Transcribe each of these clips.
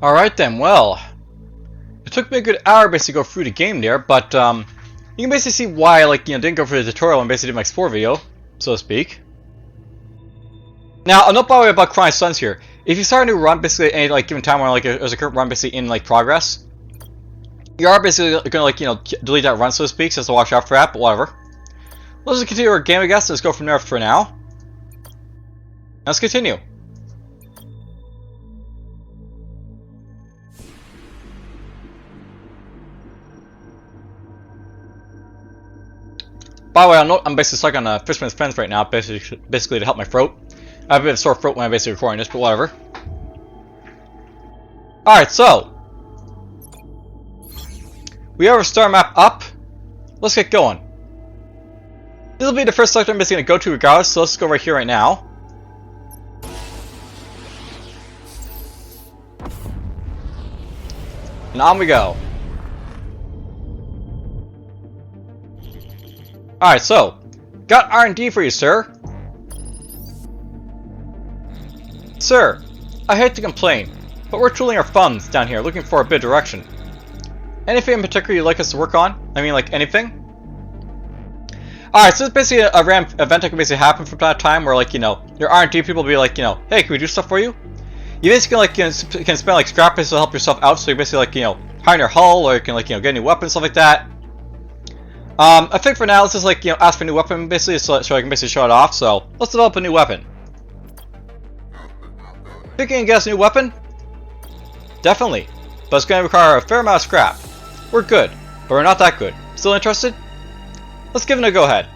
Alright then, well, it took me a good hour basically to go through the game there, but you can basically see why I didn't go for the tutorial and basically did my explore video, so to speak. Now, I'll note by the way about Crying Suns here. If you start a new run basically at any given time where there's a current run basically in progress, you are basically gonna delete that run, so to speak, so you have to watch out for that, but whatever. Let's just continue our game, I guess. Let's go from there for now. Let's continue. By the way, I'll note I'm basically stuck on Fisherman's Friends right now, basically to help my throat. I have a bit of sore throat when I'm basically recording this, but whatever. Alright, so we have our star map up. Let's get going. This will be the first sector I'm basically going to go to regardless, so let's go right here right now. And on we go. Alright, so, got R&D for you, sir. Sir, I hate to complain, but we're tooling our funds down here, looking for a bit of direction. Anything in particular you'd like us to work on? I mean, like, anything? Alright, so it's basically a random event that can basically happen from time to time where, your R&D people will be like, hey, can we do stuff for you? You basically, can spend, scrap bits to help yourself out, so you basically, hire your hull, or you can, get a new weapon, stuff like that. I think for now, let's just, ask for a new weapon, basically, so I can basically show it off, so let's develop a new weapon. Think you can get us a new weapon? Definitely, but it's going to require a fair amount of scrap. We're good, but we're not that good. Still interested? Let's give it a go-ahead.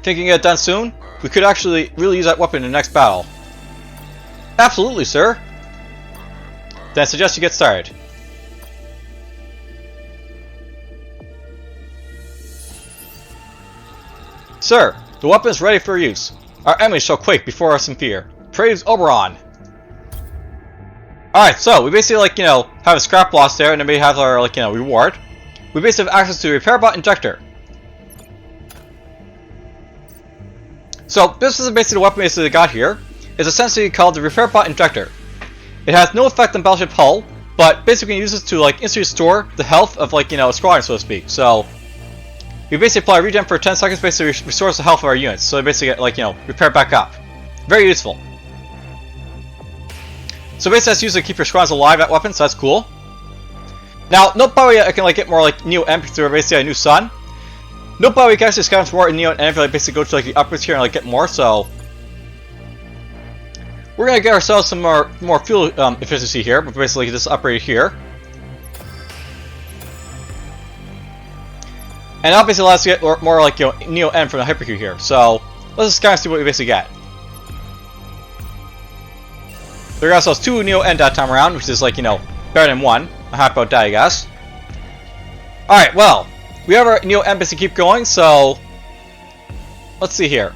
Think you can get it done soon? We could actually really use that weapon in the next battle. Absolutely, sir. Then I suggest you get started. Sir, the weapon is ready for use. Our enemies shall quake before us in fear. Praise Oberon! Alright, so we basically, have a scrap loss there, and then we have our, reward. We basically have access to the RepairBot Injector. So, this is basically the weapon we got here. It's essentially called the RepairBot Injector. It has no effect on battleship hull, but basically you can use this to, instantly restore the health of, a squadron, so to speak. So, we basically apply regen for 10 seconds, basically restores the health of our units. So they basically get, repair back up. Very useful. So basically that's used to keep your squadrons alive, that weapon, so that's cool. Now, note by the way I can get more Neo M through basically a new sun. Note by the way you can actually scout more in Neo and basically go to the upwards here and get more, so we're gonna get ourselves some more fuel efficiency here, but basically this upgrade here. And that basically allows us to get more Neo M from the Hypercube here. So let's just kind of see what we basically get. So we got ourselves 2 Neo N that time around, which is better than 1. I'm happy about that, I guess. Alright, well, we have our Neo M basically keep going, so let's see here.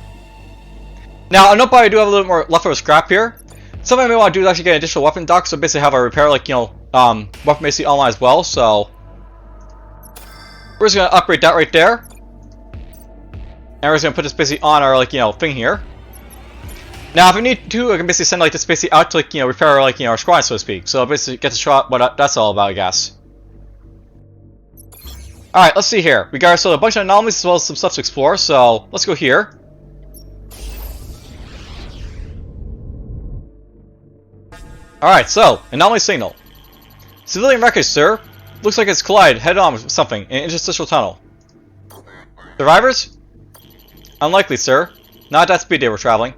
Now I know probably do have a little more leftover scrap here. Something I may want to do is actually get an additional weapon dock, so basically have a repair weapon basically online as well, so we're just gonna upgrade that right there. And we're just gonna put this basically on our thing here. Now if we need to, I can basically send this basically out to repair our squad, so to speak. So basically get to show out what that's all about, I guess. Alright, let's see here. We got ourselves a bunch of anomalies as well as some stuff to explore, so let's go here. Alright, so anomaly signal. Civilian wreckage, sir. Looks like it's collided head-on with something in an interstitial tunnel. Survivors? Unlikely, sir. Not at that speed they were traveling.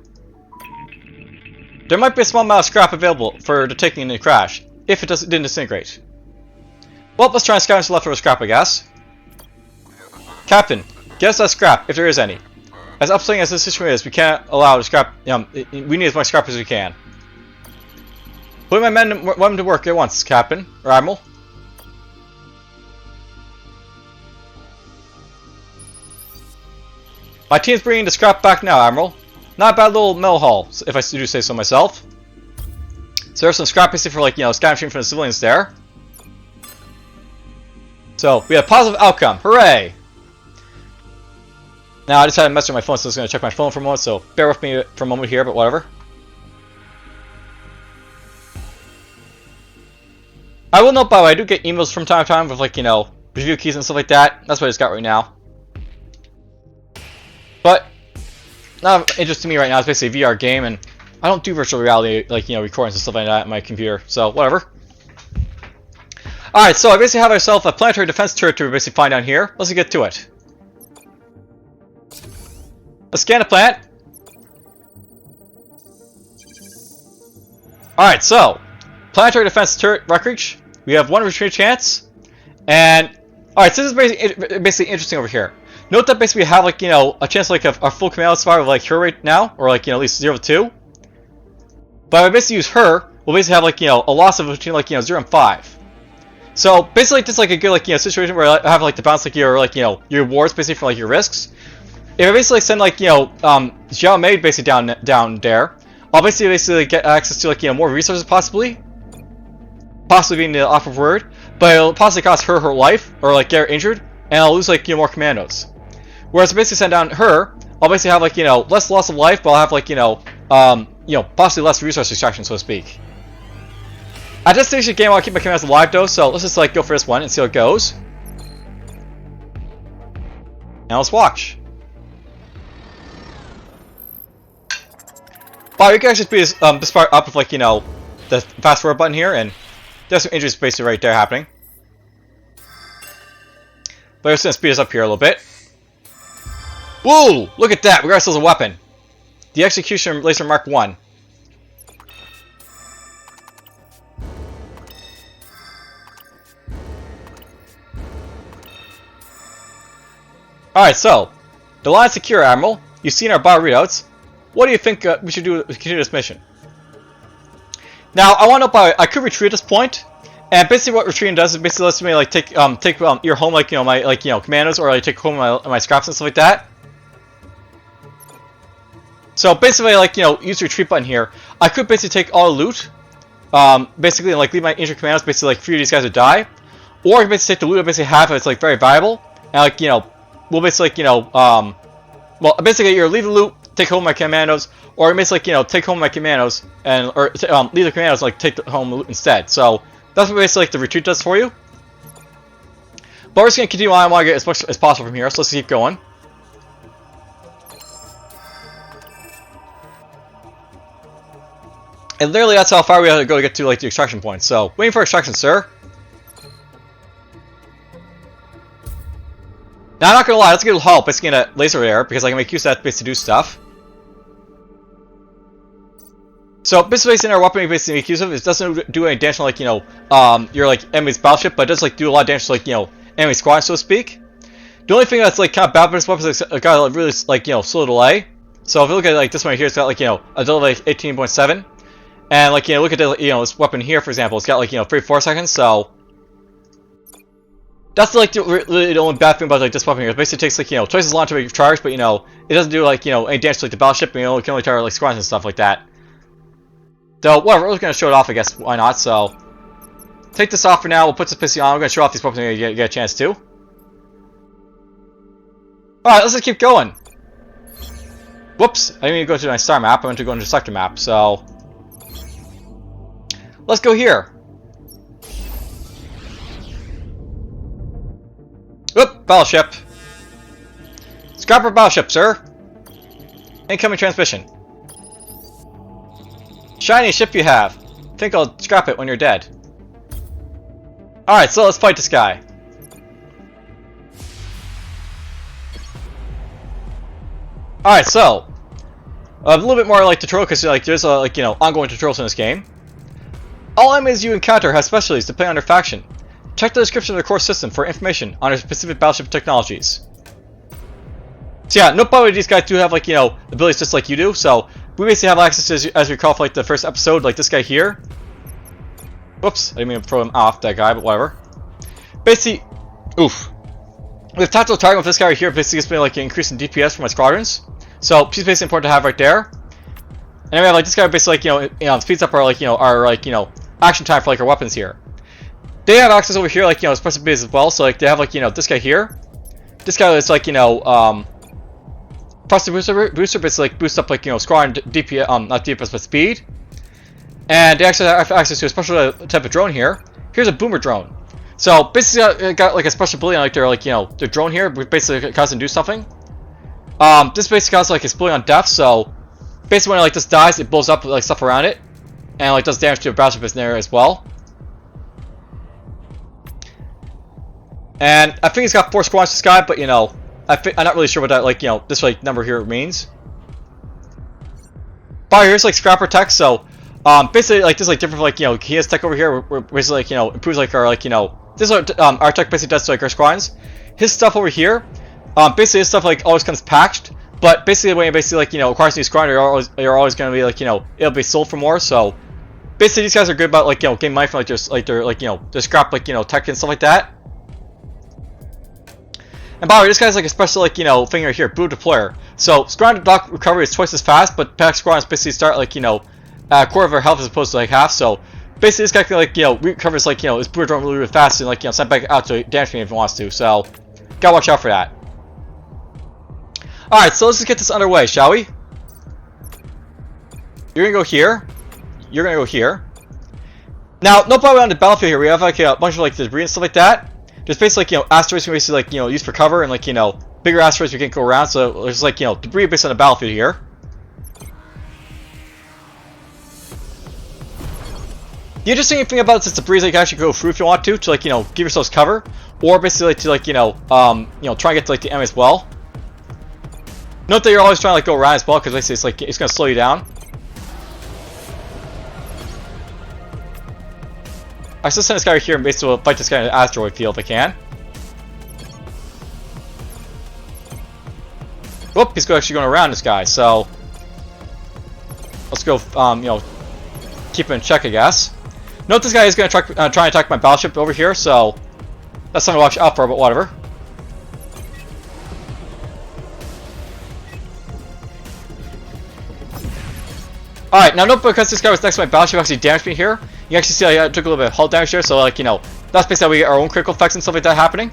There might be a small amount of scrap available for the taking in the crash, if it didn't disintegrate. Well, let's try and scavenge the leftover scrap, I guess. Captain, get us that scrap, if there is any. As upsetting as this situation is, we can't allow the scrap, we need as much scrap as we can. Put my men to work at once, Captain, or Admiral. My team's bringing the scrap back now, Admiral. Not a bad little metal haul, if I do say so myself. So there's some scrap basically for scavenging from the civilians there. So we had a positive outcome. Hooray! Now I just had a message on my phone, so I was going to check my phone for a moment, so bear with me for a moment here, but whatever. I will note, by the way, I do get emails from time to time with, like, you know, review keys and stuff like that. That's what I just got right now. But not of interest to me right now. It's basically a VR game, and I don't do virtual reality, like, you know, recordings and stuff like that on my computer. So whatever. All right, so I basically have myself a planetary defense turret to basically find down here. Let's get to it. Let's scan the planet. All right, so planetary defense turret reach. We have 1 retreat chance, and all right, so this is basically interesting over here. Note that basically we have, like, you know, a chance like a full command survival of, like, her right now, or, like, you know, at least 0 to 2. But if I basically use her, we'll basically have, like, you know, a loss of between, like, you know, 0 and 5. So basically, this is like a good, like, you know, situation where I have, like, to balance, like, your, like, you know, your rewards basically from, like, your risks. If I basically send, like, you know, Xiao Mei basically down there, I'll basically get access to, like, you know, more resources possibly being the operative word, but it'll possibly cost her life or, like, get her injured, and I'll lose, like, you know, more commandos. Whereas I basically send down her, I'll basically have, like, you know, less loss of life, but I'll have, like, you know, possibly less resource extraction, so to speak. At this stage of the game, I'll keep my commands alive though, so let's just, like, go for this one and see how it goes. Now let's watch. Wow, you can actually speed this part up with, like, you know, the fast forward button here, and there's some injuries basically right there happening. But I'm just gonna speed this up here a little bit. Whoa! Look at that! We got ourselves a weapon. The Execution Laser Mark 1. Alright, so, the line secure, Admiral. You've seen our bar readouts. What do you think we should do to continue this mission? Now, I want to know, I could retreat at this point, and basically what retreating does is basically lets me, like, take your home, like, you know, my, like, you know, commandos, or, like, take home my scraps and stuff like that. So basically, like, you know, use the retreat button here. I could basically take all the loot, basically, like, leave my injured commandos, basically, like, for these guys to die, or I can basically take the loot I basically have, it's, like, very valuable, and, like, you know, we'll basically, like, you know, well, basically, either leave the loot, take home my commandos, or basically, like, you know, take home my commandos, and leave the commandos, like, take home the loot instead. So that's what basically, like, the retreat does for you. But we're just gonna continue on. I want to get as much as possible from here, so let's keep going. And literally, that's how far we have to go to get to, like, the extraction point. So waiting for extraction, sir. Now, I'm not gonna lie, let's get a help basically in a laser there, because I can make use of that base to do stuff. So, basically, in our weapon we basically make use of, it doesn't do any damage to, like, you know, your, like, enemy's battleship, but it does, like, do a lot of damage to, like, you know, enemy squad, so to speak. The only thing that's, like, kind of bad about this weapon is it's got a really, like, you know, slow delay. So if you look at, like, this one right here, it's got, like, you know, a delay of, like, 18.7. And, like, you know, look at the, you know, this weapon here, for example, it's got, like, you know, 34 seconds, so that's, like, really the only bad thing about, like, this weapon here. It basically takes, like, you know, twice as long to recharge, but, you know, it doesn't do, like, you know, any damage to, like, the battleship, and, you know, it can only target, like, squadrons and stuff like that. So, whatever, we're just gonna show it off, I guess, why not, so take this off for now, we'll put this pissy on, we're gonna show off these weapons when you get a chance to. Alright, let's just keep going. Whoops, I didn't mean to go to my star map, I meant to go into the sector map, so let's go here. Oop, battleship. Scrapper battleship, sir. Incoming transmission. Shiny ship you have. Think I'll scrap it when you're dead. Alright, so let's fight this guy. Alright, so a little bit more like tutorial, because, like, there's a, like, you know, ongoing tutorials in this game. All enemies you encounter have specialties depending on their faction. Check the description of the core system for information on their specific battleship technologies. So yeah, no problem, these guys do have, like, you know, abilities just like you do, so we basically have access to, as we recall, for, like, the first episode, like this guy here. Whoops, I didn't mean to throw him off, that guy, but whatever. Basically, oof. With tactical target with this guy right here, basically it's been, like, an increase in DPS for my squadrons. So he's basically important to have right there. And then we have, like, this guy basically, like, you know, speeds up our, like, you know, action time for, like, our weapons here. They have access over here, like, you know, special abilities as well. So, like, they have, like, you know, this guy here. This guy is, like, you know, plus the booster basically, like, boosts up, like, you know, squadron DPS, not DPS, but speed. And they actually have access to a special type of drone here. Here's a boomer drone. So basically, got like a special ability, like their drone here, basically cause them to do something. This basically causes like exploding on death. So basically, when this dies, it blows up like stuff around it, and like does damage to a battleship in there as well. And I think it's got 4 squadrons to sky, but I'm not really sure what that this number here means. But here's scrapper tech. So basically this is different he has tech over here where basically improves our this is what our tech basically does to our squadrons. His stuff over here, basically his stuff always comes patched, but basically when you acquires a new squadron, you're always going to be it'll be sold for more. So basically these guys are good about getting money from their scrap tech and stuff like that. And by the way, this guy's a special thing right here, boot deployer. So squadron dock recovery is twice as fast, but pack squadrons basically start a quarter of their health as opposed to half. So basically this guy can recovers his boomer drone really fast and send back out to damage me if he wants to. So gotta watch out for that. Alright, so let's just get this underway, shall we? You're gonna go here. You're gonna go here. Now, no problem on the battlefield here. We have a bunch of debris and stuff like that. There's basically asteroids we basically use for cover, and bigger asteroids we can't go around. So there's debris based on the battlefield here. The interesting thing about this debris is you can actually go through if you want to give yourselves cover, or basically to try and get to the enemy as well. Note that you're always trying to go around as well, because basically it's going to slow you down. I still send this guy right here and basically fight this guy in the asteroid field if I can. Whoop, he's actually going around this guy, so let's go, keep him in check, I guess. Note this guy is going to try and attack my battleship over here, so that's something to watch out for, but whatever. Alright, now note because this guy was next to my battleship actually damaged me here. You actually see I took a little bit of hull damage there, so that's basically how we get our own critical effects and stuff like that happening.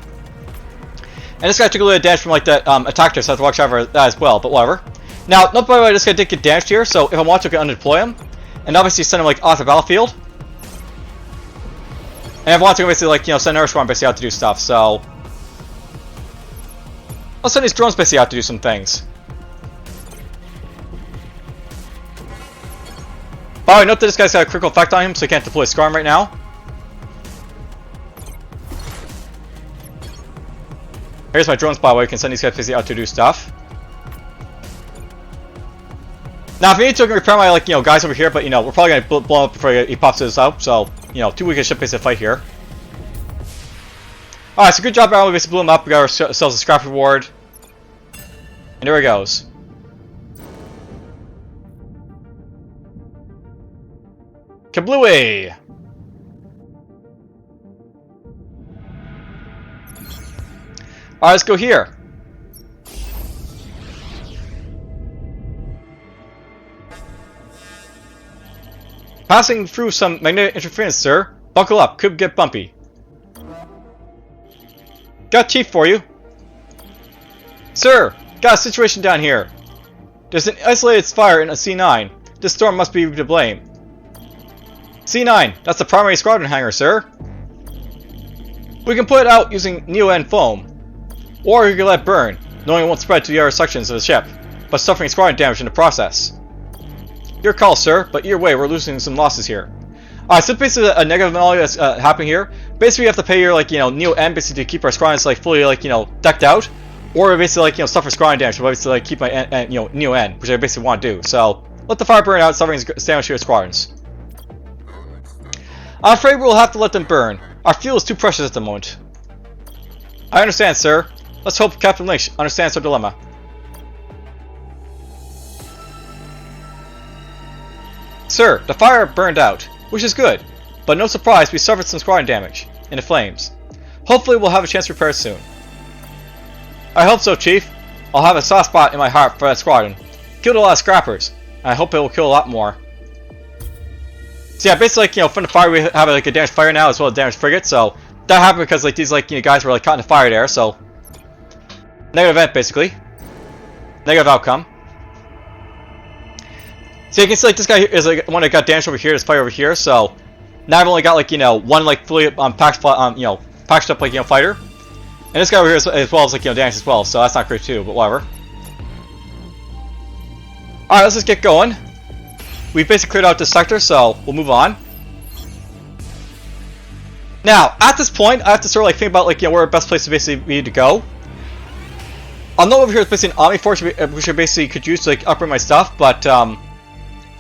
And this guy took a little bit of damage from that attack there, so I have to watch out for that as well, but whatever. Now, note by the way, this guy did get damaged here, so if I want to, I can undeploy him. And obviously send him off the battlefield. And if I want to, basically send another squadron basically out to do stuff, so I'll send these drones basically out to do some things. By the way, note that this guy's got a critical effect on him, so he can't deploy Scarm right now. Here's my drones, by the way. You can send these guys basically out to do stuff. Now, if you need to, I can repair my guys over here, but we're probably gonna blow him up before he pops this out. So too weak a ship basically to fight here. All right, so good job, we basically blew him up. We got ourselves a scrap reward, and there he goes. Kablooey! Alright, let's go here. Passing through some magnetic interference, sir. Buckle up, could get bumpy. Got chief for you. Sir, got a situation down here. There's an isolated fire in a C9. This storm must be to blame. C9, that's the primary squadron hangar, sir. We can put it out using Neo-N foam. Or we can let it burn, knowing it won't spread to the other sections of the ship, but suffering squadron damage in the process. Your call, sir, but either way, we're losing some losses here. Alright, so basically a negative anomaly that's happening here. Basically, we have to pay your, Neo-N basically to keep our squadrons, fully, decked out. Or basically, suffer squadron damage, but basically, keep my, Neo-N, which I basically want to do. So, let the fire burn out, suffering damage to your squadrons. I'm afraid we'll have to let them burn. Our fuel is too precious at the moment. I understand, sir. Let's hope Captain Lynch understands our dilemma. Sir, the fire burned out, which is good, but no surprise we suffered some squadron damage in the flames. Hopefully we'll have a chance to repair it soon. I hope so, Chief. I'll have a soft spot in my heart for that squadron. Killed a lot of scrappers, and I hope it will kill a lot more. So yeah, basically, from the fire we have a damaged fire now as well as a damaged frigate. So that happened because these guys were caught in the fire there. So negative event basically, negative outcome. So you can see this guy is one that got damaged over here. This fire over here. So Now I've only got like, you know, one like fully packed up like, you know, fighter. And this guy over here as well as like, you know, damage as well, so that's not great too, but whatever. Alright, let's just get going. We've basically cleared out this sector, so we'll move on. Now, at this point, I have to sort of like think about like, you know, where the best place to basically be to go. I know over here is basically an Omni Force which I basically could use to like upgrade my stuff, but I'm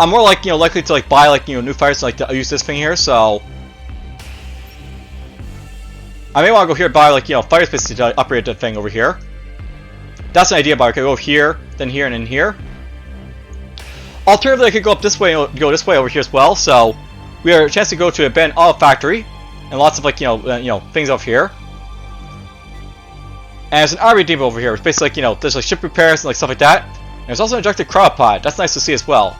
more like, you know, likely to like buy like, you know, new fighters to like to use this thing here, so I may want to go here and buy like, you know, fighters basically to upgrade the thing over here. That's an idea, but I could go here, and then here. Alternatively, I could go up this way and go this way over here as well, so we have a chance to go to a abandoned auto factory and lots of like, you know, things over here. And there's an RV depot over here, which basically like, you know, there's like ship repairs and like stuff like that. And there's also an ejected cryopod. That's nice to see as well.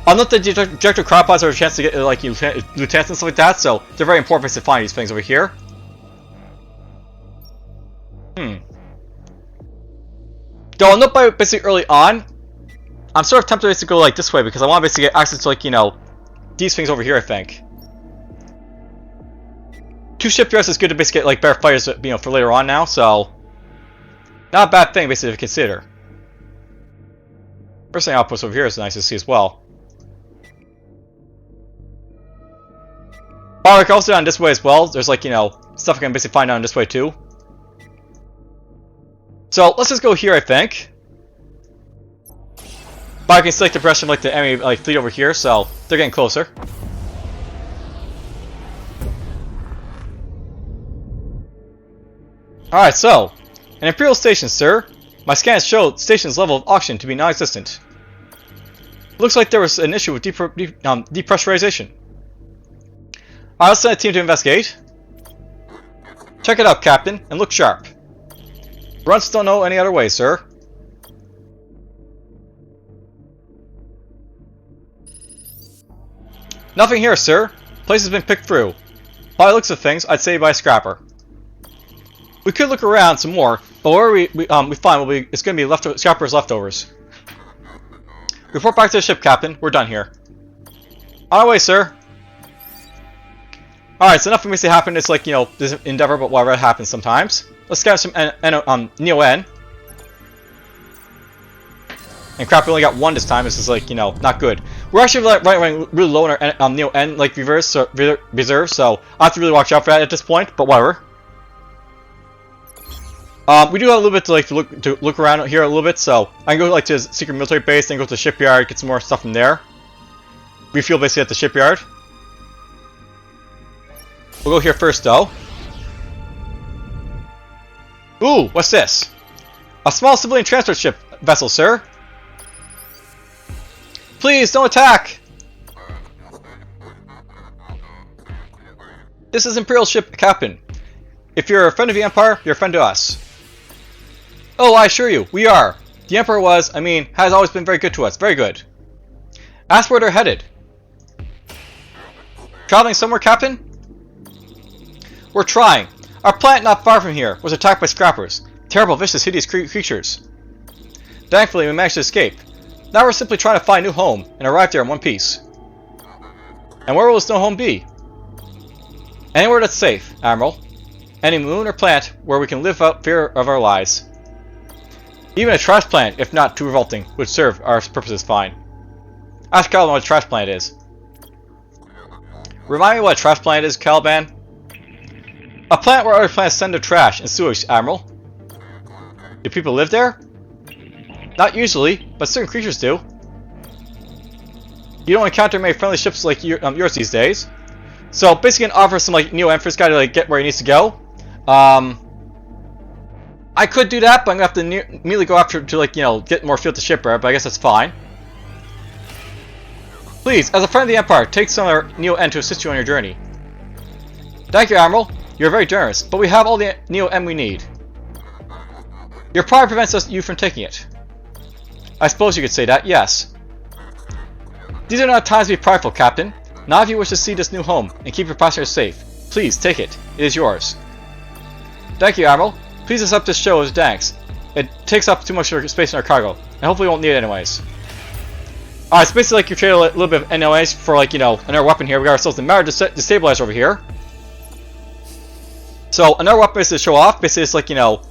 I'll note that the ejected cryopods are a chance to get like lieutenants and stuff like that, so they're very important to find these things over here. Though I'll note by basically early on, I'm sort of tempted to go like this way because I want to basically get access to like, you know, these things over here, I think. 2 shipyards is good to basically get like better fighters, you know, for later on now, so not a bad thing basically to consider. First thing outpost over here is nice to see as well. Oh, I can also down this way as well. There's like, you know, stuff I can basically find down this way too. So let's just go here, I think. But I can select the direction of like the enemy like fleet over here, so they're getting closer. Alright, so an Imperial station, sir. My scans show the station's level of oxygen to be non-existent. Looks like there was an issue with depressurization. Alright, let's send a team to investigate. Check it out, Captain, and look sharp. Runts don't know any other way, sir. Nothing here, sir. Place has been picked through. By the looks of things, I'd say by a scrapper. We could look around some more, but where we find it's going to be scrappers leftovers. Report back to the ship, Captain. We're done here. On our way, sir. Alright, so nothing basically happened. It's like, you know, this endeavor, but whatever happens sometimes. Let's get some Neo-N. And crap, we only got 1 this time. This is like, you know, not good. We're actually running really low in our Neo-N like reserve, so I have to really watch out for that at this point. But whatever. We do have a little bit to look around here a little bit, so I can go like to the secret military base, then go to the shipyard, get some more stuff from there. Refuel basically at the shipyard. We'll go here first, though. Ooh, what's this? A small civilian transport ship vessel, sir. Please, don't attack! This is Imperial ship, Captain. If you're a friend of the Empire, you're a friend to us. Oh, I assure you, we are. The Emperor has always been very good to us. Very good. Ask where they're headed. Traveling somewhere, Captain? We're trying. Our planet not far from here was attacked by scrappers. Terrible, vicious, hideous creatures. Thankfully, we managed to escape. Now we're simply trying to find a new home and arrive there in one piece. And where will this new home be? Anywhere that's safe, Admiral. Any moon or planet where we can live out fear of our lives. Even a trash planet, if not too revolting, would serve our purposes fine. Ask Caliban what a trash planet is. Remind me what a trash planet is, Caliban? A planet where other planets send their trash and sewage, Admiral. Do people live there? Not usually, but certain creatures do. You don't encounter many friendly ships like yours these days. So basically gonna offer some like Neo-N for this guy to like get where he needs to go. I could do that, but I'm gonna have to immediately go after to like, you know, get more fuel to shipyard, but I guess that's fine. Please, as a friend of the Empire, take some of our Neo-N to assist you on your journey. Thank you, Admiral. You're very generous, but we have all the Neo-N we need. Your pride prevents you from taking it. I suppose you could say that, yes. These are not times to be prideful, Captain. Now if you wish to see this new home and keep your passengers safe, please take it. It is yours. Thank you, Admiral. Please accept this show as thanks. It takes up too much space in our cargo, and hopefully we won't need it anyways. Alright, so basically, like, you trade a little bit of NOAs for, like, you know, another weapon here. We got ourselves the Matter Destabilizer over here. So, another weapon is to show off. Basically, it's like, you know,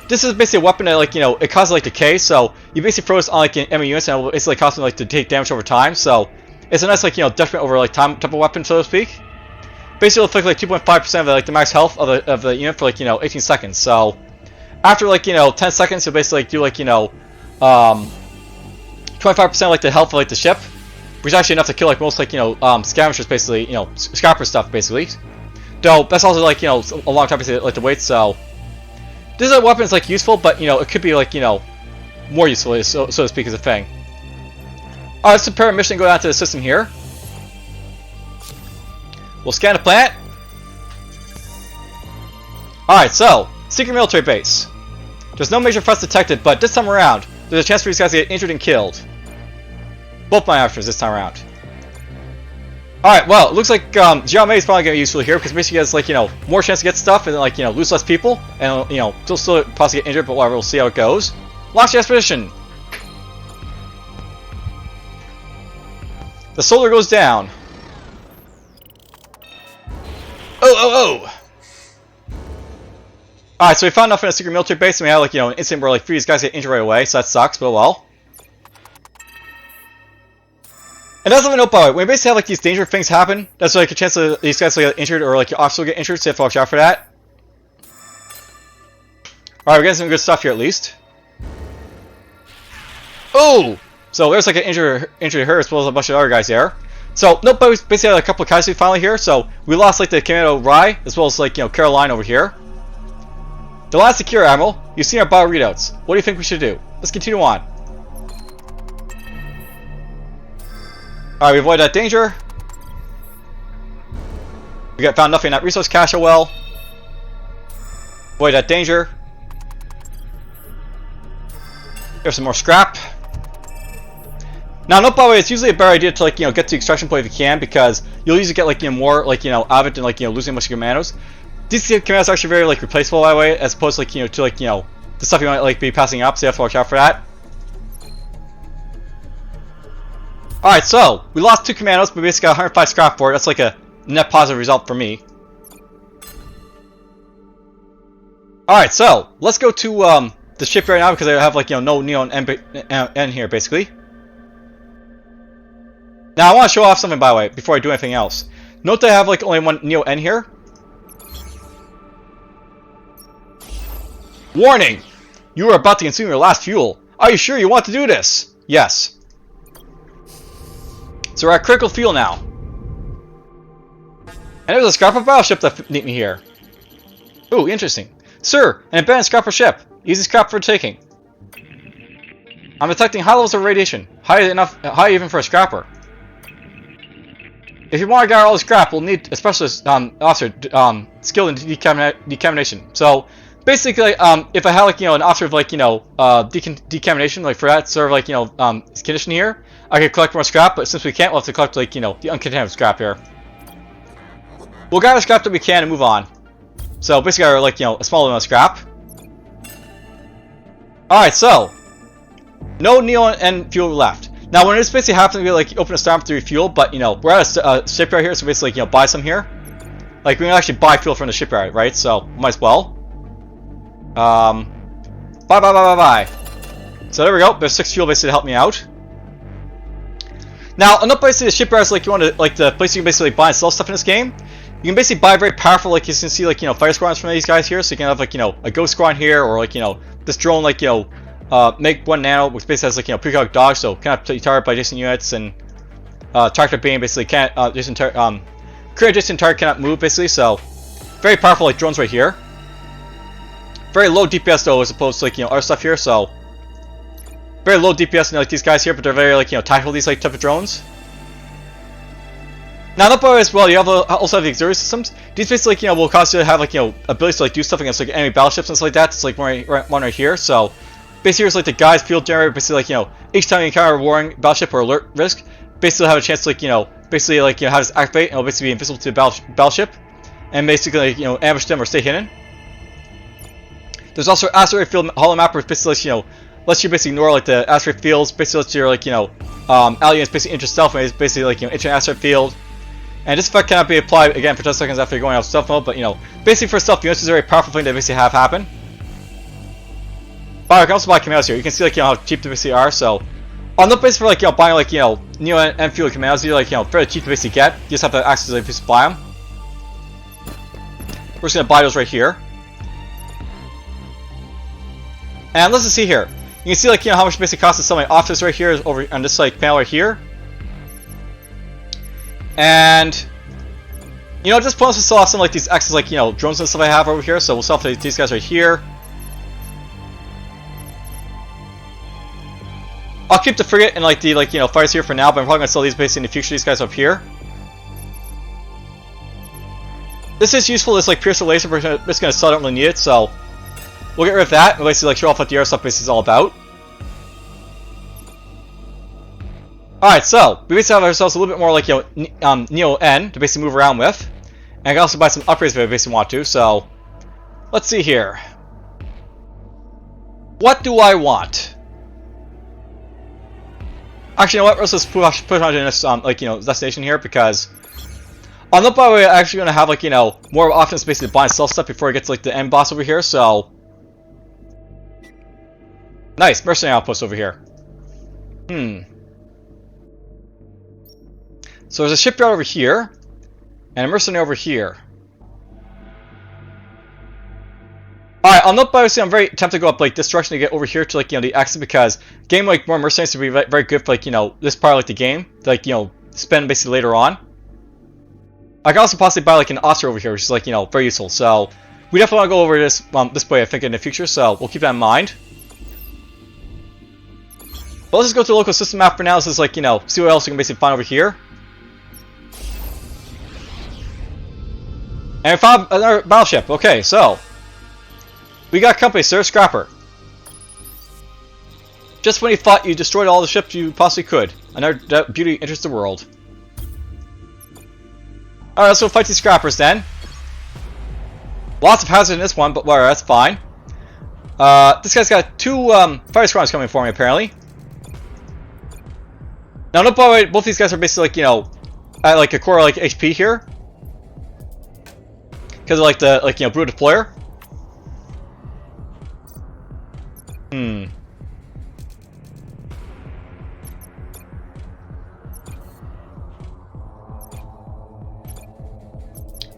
this is basically a weapon that, like, you know, it causes, like, decay. So, you basically throw this on, like, enemy units, and it's, like, causing, like, to take damage over time. So, it's a nice, like, you know, detriment over, like, time type of weapon, so to speak. Basically, it'll inflict, like, 2.5% of, like, the max health of the unit for, like, you know, 18 seconds. So, after, like, you know, 10 seconds, you'll basically, like, do, like, you know, 25% like the health of like the ship, which is actually enough to kill like most like, you know, scavengers, basically, you know, scrapper stuff basically. Though that's also like, you know, a long time basically like to wait. So this is a weapon that's like useful, but you know it could be like, you know, more useful, so to speak, as a thing. Alright, let's prepare a mission and go down to the system here. We'll scan the planet. Alright, so secret military base. There's no major threats detected, but this time around there's a chance for these guys to get injured and killed. Both my options this time around. Alright, well, it looks like Xiaomei is probably going to be useful here, because basically has, like, you know, more chance to get stuff and, like, you know, lose less people. And, you know, still possibly get injured, but whatever, we'll see how it goes. Launch the expedition! The solar goes down. Oh! Alright, so we found enough in a secret military base, and we had, like, you know, an incident where, like, 3 of these guys get injured right away, so that sucks, but well. And that's let me know, by the way, when we basically have, like, these danger things happen, that's, like, a chance that these guys will get injured, or, like, your officer will get injured, so you have to watch out for that. Alright, we're getting some good stuff here, at least. Oh! So there's, like, an injured her, as well as a bunch of other guys there. So, nope, but we basically had a couple of casualties finally here, so we lost, like, the Commando Rai, as well as, like, you know, Caroline over here. The line secure, Admiral. You've seen our battle readouts. What do you think we should do? Let's continue on. Alright, we avoid that danger. We found nothing in that resource cache, oh well. Avoid that danger. Here's some more scrap. Now, note, by the way, it's usually a better idea to, like, you know, get to the extraction point if you can, because you'll usually get, like, you know, more, like, you know, out of it than, like, you know, losing much of your commandos. These commandos are actually very, like, replaceable, by the way, as opposed to, like, you know, to, like, you know, the stuff you might, like, be passing up, so you have to watch out for that. Alright, so, we lost 2 commandos, but we basically got 105 scrap for it. That's, like, a net positive result for me. Alright, so, let's go to, the ship right now, because I have, like, you know, no Neon N here, basically. Now, I want to show off something, by the way, before I do anything else. Note that I have, like, only one Neo N here. Warning! You are about to consume your last fuel. Are you sure you want to do this? Yes. So we're at critical fuel now. And there's a scrapper battleship that meet me here. Ooh, interesting. Sir, an abandoned scrapper ship. Easy scrap for taking. I'm detecting high levels of radiation. High even for a scrapper. If you want to gather all the scrap, we'll need a specialist officer skilled in decontamination. So basically, if I had, like, you know, an officer of, like, you know, decontamination, like, for that sort of, like, you know, condition here, I could collect more scrap. But since we can't, we'll have to collect, like, you know, the uncontaminated scrap here. We'll gather scrap that we can and move on. So basically, gather, like, you know, a small amount of scrap. All right, so no neon and fuel left. Now, when this basically happens, we like open a storm to refuel, but you know we're at a shipyard here, so basically, like, you know, buy some here. Like, we can actually buy fuel from the shipyard, right? So might as well. Buy. So there we go. There's 6 fuel basically to help me out. Now, another place, the shipyard is like you want to like the place you can basically buy and sell stuff in this game. You can basically buy very powerful, like you can see, like, you know, fire squadrons from these guys here. So you can have, like, you know, a ghost squadron here, or, like, you know, this drone, like, you know, make 1 nano, which basically has, like, you know, precooked dogs, so kind of target by adjacent units, and tractor beam basically can't create adjacent target cannot move basically. So very powerful, like, drones right here. Very low DPS though, as opposed to, like, you know, other stuff here. So very low DPS in, like, these guys here, but they're very, like, you know, tactical, these, like, type of drones. Now, that part as well, you have also have the auxiliary systems. These basically, like, you know, will cause you to have, like, you know, abilities to, like, do stuff against, like, enemy battleships and stuff like that. It's like one right here. So basically, here's, like, the guys field generator. Basically, like, you know, each time you encounter a warring battleship or alert risk, basically have a chance to, like, you know, basically, like, you know, have this activate, and it'll basically be invisible to the battleship, and basically, like, you know, ambush them or stay hidden. There's also asteroid field holomapper, which basically, you know, lets you basically ignore like the asteroid fields. Basically lets your like aliens basically enter stealth mode. It's basically like enter an asteroid field. And this effect cannot be applied again for 10 seconds after you're going out of stealth mode. But basically for stealth, this is a very powerful thing to basically have happen. But I can also buy commandos here. You can see like how cheap they basically are. So on the basis for like buying like Neo and Fuel commandos, they're like fairly cheap to basically get. You just have to access like just buy them. We're just gonna buy those right here. And let's just see here. You can see like how much it basically costs to sell my office right here over on this like panel right here. And just plus to sell off some like these excess like drones and stuff I have over here. So we'll sell off these guys right here. I'll keep the frigate and like the fighters here for now, but I'm probably gonna sell these basically in the future. These guys up here. This is useful as like piercer laser, but we're just gonna sell. I don't really need it, so we'll get rid of that and basically like show off what the air stuff basically is all about. Alright, so we basically have ourselves a little bit more like Neo N to basically move around with. And I can also buy some upgrades if I basically want to, so let's see here. What do I want? Actually, you know what? Let's just put on this destination here, because on the by way, I'm actually gonna have like more options basically to buy and sell stuff before I get to like the end boss over here. So nice mercenary outpost over here. So there's a shipyard over here and a mercenary over here. Alright, I'll note by I'm very tempted to go up like this direction to get over here to like the exit, because getting like more mercenaries would be very good for like this part of like the game to like spend basically later on. I can also possibly buy like an officer over here, which is like very useful. So we definitely want to go over this this way I think in the future, so we'll keep that in mind. But let's just go to the local system map for now. Let's just like see what else we can basically find over here. And we found another battleship. Okay, so we got company, sir. Scrapper. Just when you thought you destroyed all the ships you possibly could, another beauty enters the world. Alright, let's go fight these scrappers then. Lots of hazard in this one, but whatever, that's fine. This guy's got two fire squadrons coming for me apparently. Now, no, by the way, both these guys are basically like at like a core like HP here, because of like the brutal deployer.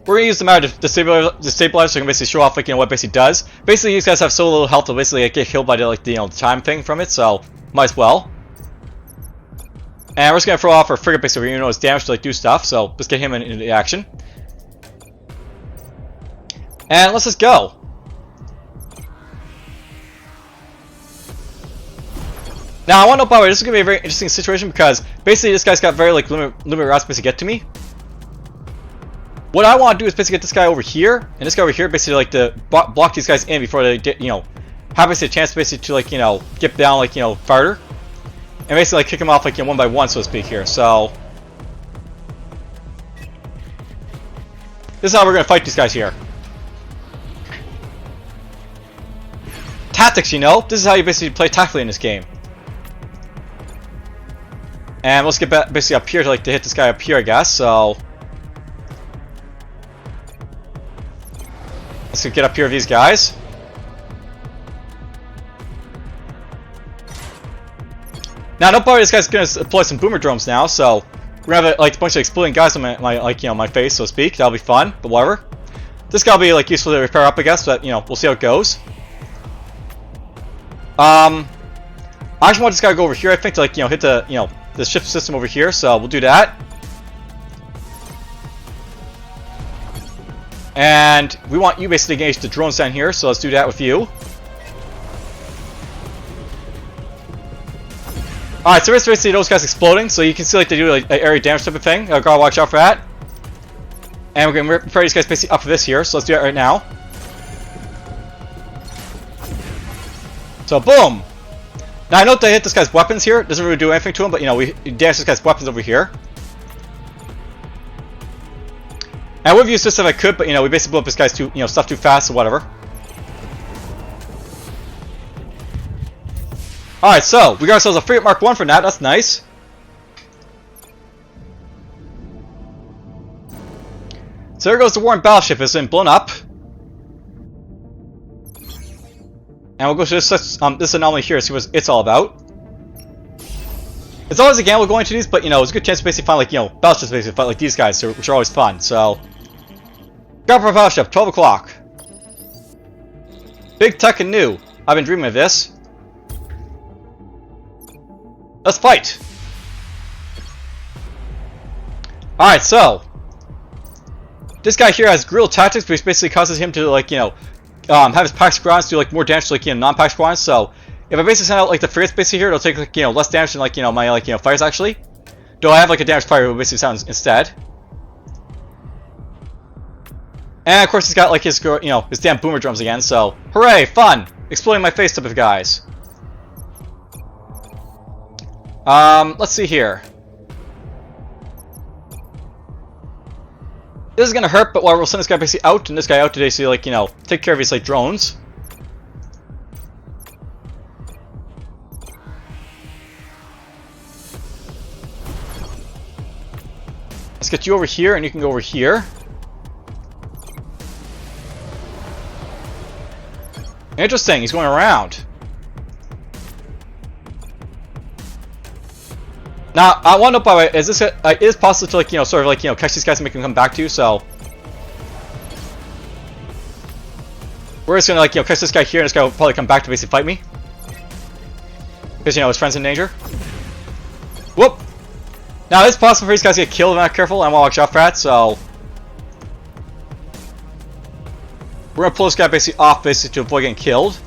We're gonna use the matter to destabilize, so I can basically show off like what it basically does. Basically, these guys have so little health to basically get killed by the the time thing from it, so might as well. And we're just gonna throw off our frigate basically, it's damaged to like do stuff, so let's get him into the action. And let's just go. Now I want to know, by the way, this is gonna be a very interesting situation, because basically this guy's got very like limited routes to basically get to me. What I want to do is basically get this guy over here and this guy over here, basically like to block these guys in before they get have basically a chance basically to like get down like farther, and basically like kick them off like one by one, so to speak here. So this is how we're gonna fight these guys here. Tactics, this is how you basically play tactically in this game. And let's get back basically up here to hit this guy up here, I guess. So let's get up here with these guys. Now, don't worry, this guy's gonna deploy some boomer drones now, so we're gonna have a bunch of exploding guys on my face, so to speak. That'll be fun, but whatever. This guy'll be useful to repair up, I guess, but we'll see how it goes. I just want this guy to go over here, I think, to hit the the ship system over here, so we'll do that. And we want you basically to engage the drones down here, so let's do that with you. Alright, so it's basically those guys exploding, so you can see they do an area damage type of thing. Gotta watch out for that. And we're going to prepare these guys basically up for this here, so let's do that right now. So boom! Now I know they hit this guy's weapons here, doesn't really do anything to him, but we damage this guy's weapons over here. And I would have used this if I could, but we basically blew up this guy's stuff too fast or whatever. Alright, so we got ourselves a frigate Mark 1 for that. That's nice. So there goes the Warren battleship. It's been blown up. And we'll go to this anomaly here to see what it's all about. It's always a gamble going to these, but you know, it's a good chance to basically find like, you know, battleships basically fight like these guys, which are always fun. So, grab our battleship, 12 o'clock. Big tech and new. I've been dreaming of this. Let's fight. Alright, so this guy here has guerrilla tactics, which basically causes him to like, you know, have his pack squadrons do like more damage to like, you know, non-pack squadrons. So if I basically send out like the frigates basically here, it'll take like, you know, less damage than like, you know, my like, you know, fires actually. Though I have like a damaged fire who basically sounds instead. And of course he's got like his, you know, his damn boomer drums again. So hooray, fun, exploding my face type of guys. Let's see here. This is gonna hurt, but while we'll send this guy basically out and this guy out today, so like, you know, take care of his like drones. Let's get you over here, and you can go over here. Interesting, he's going around. Now, I want to know, by the way, is this is possible to like, you know, sort of like, you know, catch these guys and make them come back to you? So we're just gonna like, you know, catch this guy here, and this guy will probably come back to basically fight me because, you know, his friend's in danger. Whoop! Now it's possible for these guys to get killed if I'm not careful, and I want to watch out for that. So we're gonna pull this guy basically off, basically to avoid getting killed.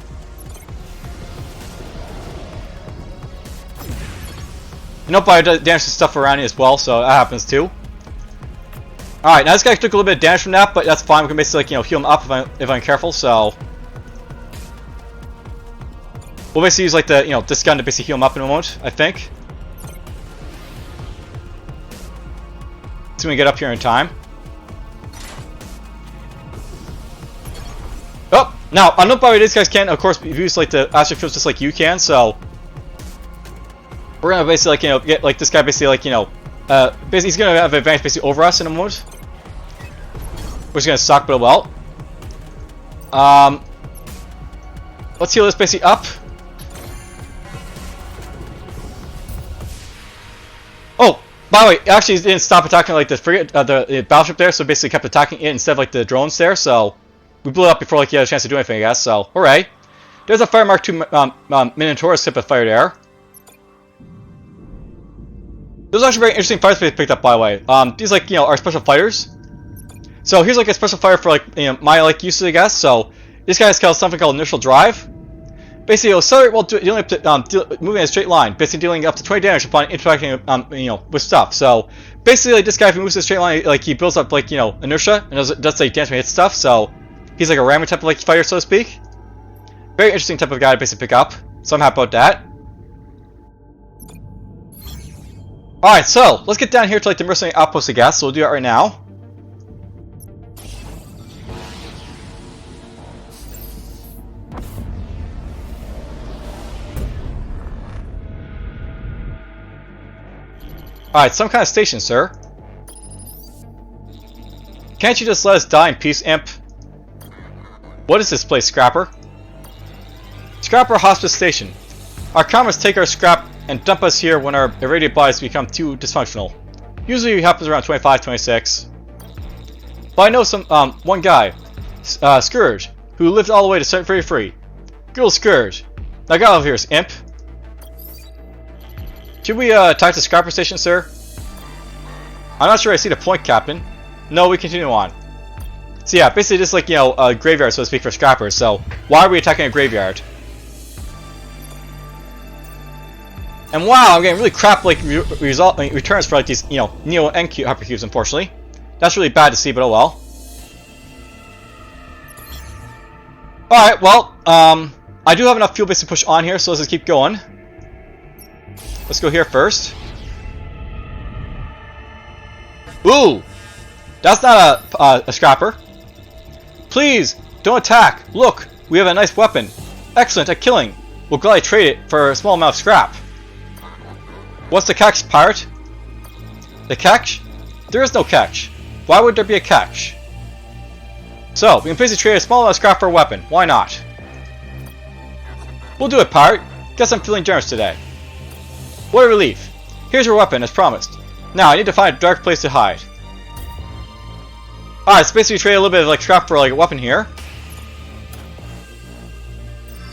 You know, but I damage the stuff around you as well, so that happens too. Alright, now this guy took a little bit of damage from that, but that's fine. We can basically like, you know, heal him up if I'm careful, so we'll basically use like the, you know, this gun to basically heal him up in a moment, I think. So we can get up here in time. Oh! Now, I know by the way these guys can, of course, use like the astral fields just like you can, so we're gonna basically like, you know, get like this guy basically like, you know, basically he's gonna have an advantage basically over us in a moment, which is gonna suck, but well. Let's heal this basically up. Oh, by the way, actually he didn't stop attacking like the frigate, the battleship there, so basically kept attacking it instead of like the drones there. So we blew it up before like he had a chance to do anything, I guess. So hooray! There's a Fire Mark II Minotaurus tip of fire there. Those are actually very interesting fires we picked up, by the way. These, like, you know, are special fighters. So here's like a special fire for like, you know, my like uses, I guess. So this guy has something called initial drive. Basically, it'll accelerate while dealing up to moving in a straight line. Basically, dealing up to 20 damage upon interacting, you know, with stuff. So basically, like, this guy, if he moves in a straight line, like he builds up like, you know, inertia and does like damage when he hits stuff. So he's like a ramming type of like fighter, so to speak. Very interesting type of guy to basically pick up. So I'm happy about that. Alright, so let's get down here to like the mercenary outpost, I guess. So we'll do that right now. Alright, some kind of station, sir. Can't you just let us die in peace, imp? What is this place, Scrapper? Scrapper Hospice Station. Our comrades take our scrap and dump us here when our irradiated bodies become too dysfunctional. Usually it happens around 25, 26. But I know some, one guy, Scourge, who lived all the way to set free. Good old Scourge. Now get out of here, imp. Should we, attack the Scrapper Station, sir? I'm not sure I see the point, Captain. No, we continue on. So yeah, basically just like, you know, a graveyard, so to speak, for Scrappers. So why are we attacking a graveyard? And wow, I'm getting really crap like returns for like these, you know, Neo and hypercubes, unfortunately. That's really bad to see, but oh well. Alright, well, I do have enough fuel base to push on here, so let's just keep going. Let's go here first. Ooh! That's not a scrapper. Please, don't attack! Look, we have a nice weapon. Excellent at killing. we'll gladly trade it for a small amount of scrap. What's the catch, pirate? The catch? There is no catch. Why would there be a catch? So, we can basically trade a small amount of scrap for a weapon. Why not? We'll do it, pirate. Guess I'm feeling generous today. What a relief. Here's your weapon, as promised. Now, I need to find a dark place to hide. Alright, so basically trade a little bit of like scrap for like a weapon here.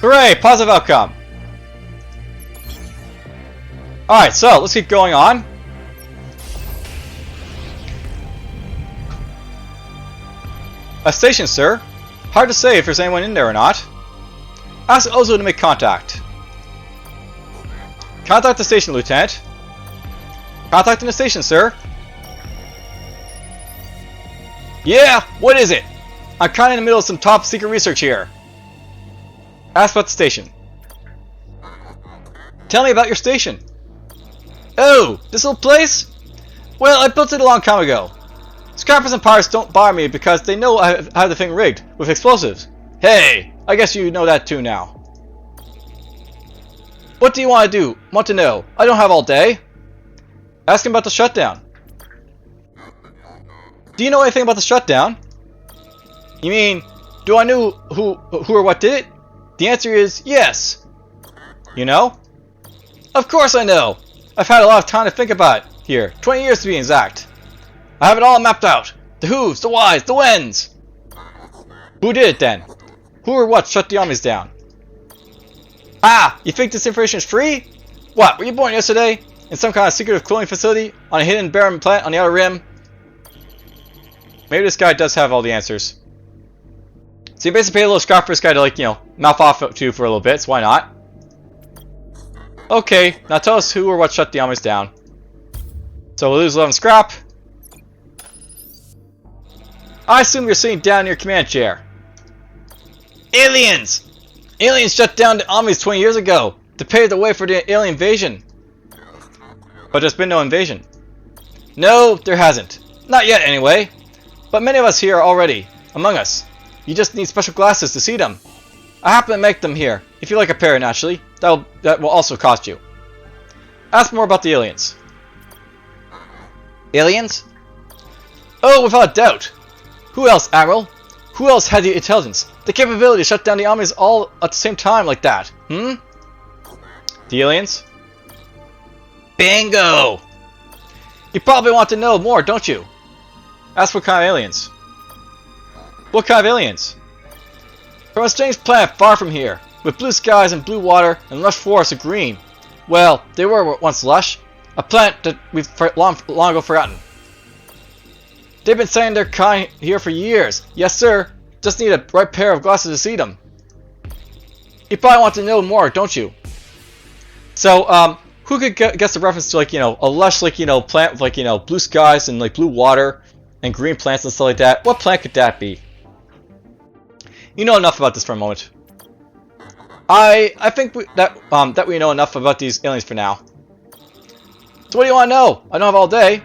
Hooray! Positive outcome! Alright, so let's keep going on. A station, sir. Hard to say if there's anyone in there or not. Ask Ozo to make contact. Contact the station, Lieutenant. Contacting the station, sir. Yeah, what is it? I'm kinda in the middle of some top secret research here. Ask about the station. Tell me about your station. Oh, this little place? Well, I built it a long time ago. Scrappers and pirates don't bother me because they know I have the thing rigged with explosives. Hey, I guess you know that too now. What do you want to do? Want to know? I don't have all day. Ask him about the shutdown. Do you know anything about the shutdown? You mean, do I know who or what did it? The answer is yes. You know? Of course I know. I've had a lot of time to think about it here. 20 years to be exact. I have it all mapped out. The who's, the why's, the when's. Who did it then? Who or what shut the armies down? Ah, you think this information is free? What, were you born yesterday? In some kind of secretive cloning facility? On a hidden barren planet on the outer rim? Maybe this guy does have all the answers. So you basically pay a little scrap for this guy to like, you know, mouth off to for a little bit, so why not? Okay, now tell us who or what shut the armies down. So we'll lose 11 scrap. I assume you're sitting down in your command chair. Aliens! Aliens shut down the armies 20 years ago to pave the way for the alien invasion. But there's been no invasion. No, there hasn't. Not yet, anyway. But many of us here are already among us. You just need special glasses to see them. I happen to make them here. If you like a pair, naturally, that will also cost you. Ask more about the aliens. Aliens? Oh, without doubt. Who else, Admiral? Who else had the intelligence, the capability to shut down the armies all at the same time like that? The aliens? Bingo! You probably want to know more, don't you? Ask what kind of aliens. What kind of aliens? From a strange planet far from here, with blue skies and blue water and lush forests of green. Well, they were once lush. A planet that we've long ago forgotten. They've been sending their kind here for years. Yes, sir. Just need a right pair of glasses to see them. You probably want to know more, don't you? So, who could guess the reference to, like, you know, a lush, like, you know, plant with, like, you know, blue skies and, like, blue water and green plants and stuff like that? What plant could that be? You know enough about this for a moment. I think that we know enough about these aliens for now. So what do you want to know? I don't have all day.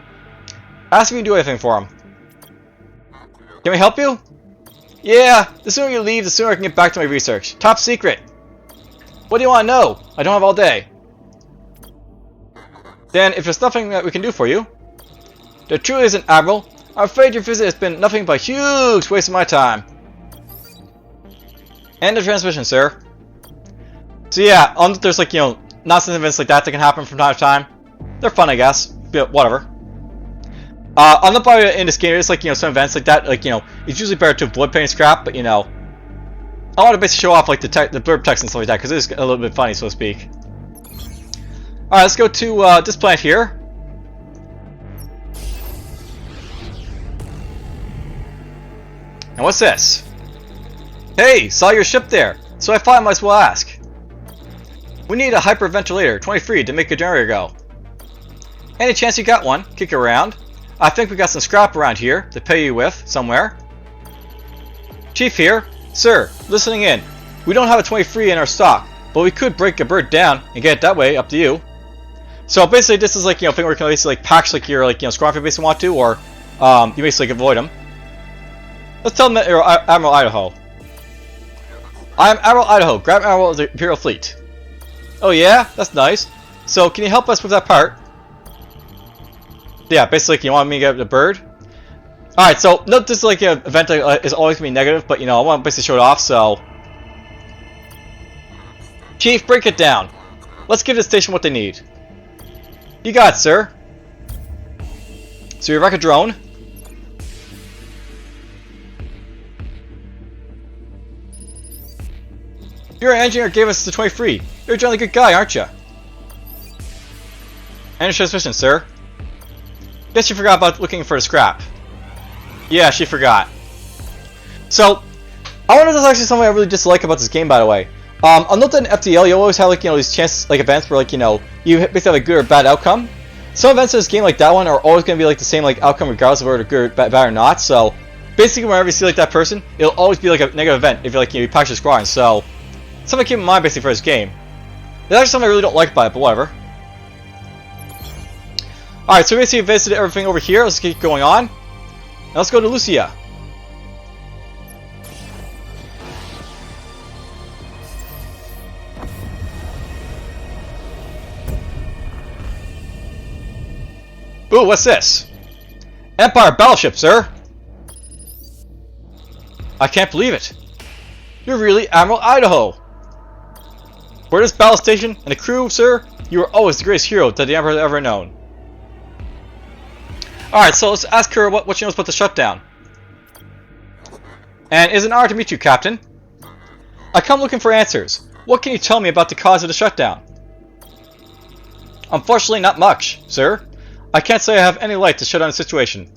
Ask if you can do anything for them. Can we help you? Yeah, the sooner you leave, the sooner I can get back to my research. Top secret. What do you want to know? I don't have all day. Then, if there's nothing that we can do for you, there truly isn't, Admiral. I'm afraid your visit has been nothing but a huge waste of my time. End of transmission, sir. So yeah, there's like, you know, nonsense events like that can happen from time to time. They're fun, I guess. But whatever. I'm not probably in this game. It's like, you know, some events like that. Like, you know, it's usually better to avoid paying scrap. But, you know, I want to basically show off like the blurb text and stuff like that because it's a little bit funny, so to speak. All right, let's go to this planet here. And what's this? Hey, saw your ship there. So I thought I might as well ask. We need a hyperventilator, 23, to make a generator go. Any chance you got one? Kick it around. I think we got some scrap around here to pay you with, somewhere. Chief here. Sir, listening in. We don't have a 23 in our stock, but we could break a bird down and get it that way, up to you. So basically this is like, you know, thing where you can basically like patch like your, like, you know, scrap if you basically want to, or you basically like, avoid them. Let's tell them that you're Admiral Idaho. I am Admiral Idaho, Grand Admiral of the Imperial Fleet. Oh yeah? That's nice. So, can you help us with that part? Yeah, basically, you want me to get the bird? Alright, so, note this like event is always going to be negative, but you know, I want to basically show it off, so... Chief, break it down. Let's give the station what they need. You got it, sir. So you wreck a drone. Your engineer gave us the 20 free. You're a generally good guy, aren't you? And transmission, sir. Guess you forgot about looking for the scrap. Yeah, she forgot. So, I wonder if there's actually something I really dislike about this game, by the way. I'll note that in FTL, you always have like, you know, these chances, like events where like, you know, you basically have a good or bad outcome. Some events in this game like that one are always going to be like the same like outcome regardless of whether they're good, bad or not. So, basically whenever you see like that person, it'll always be like a negative event if you're like, you know, you patch your squadron. So, something to keep in mind basically for this game. There's actually something I really don't like about it, but whatever. Alright, so we basically visited everything over here. Let's keep going on. Now let's go to Lucia. Ooh, what's this? Empire battleship, sir! I can't believe it! You're really Admiral Idaho! For this battle station and the crew, sir, you are always the greatest hero that the Emperor has ever known. Alright, so let's ask her what she knows about the shutdown. And it's an honor to meet you, Captain. I come looking for answers. What can you tell me about the cause of the shutdown? Unfortunately, not much, sir. I can't say I have any light to shut down the situation.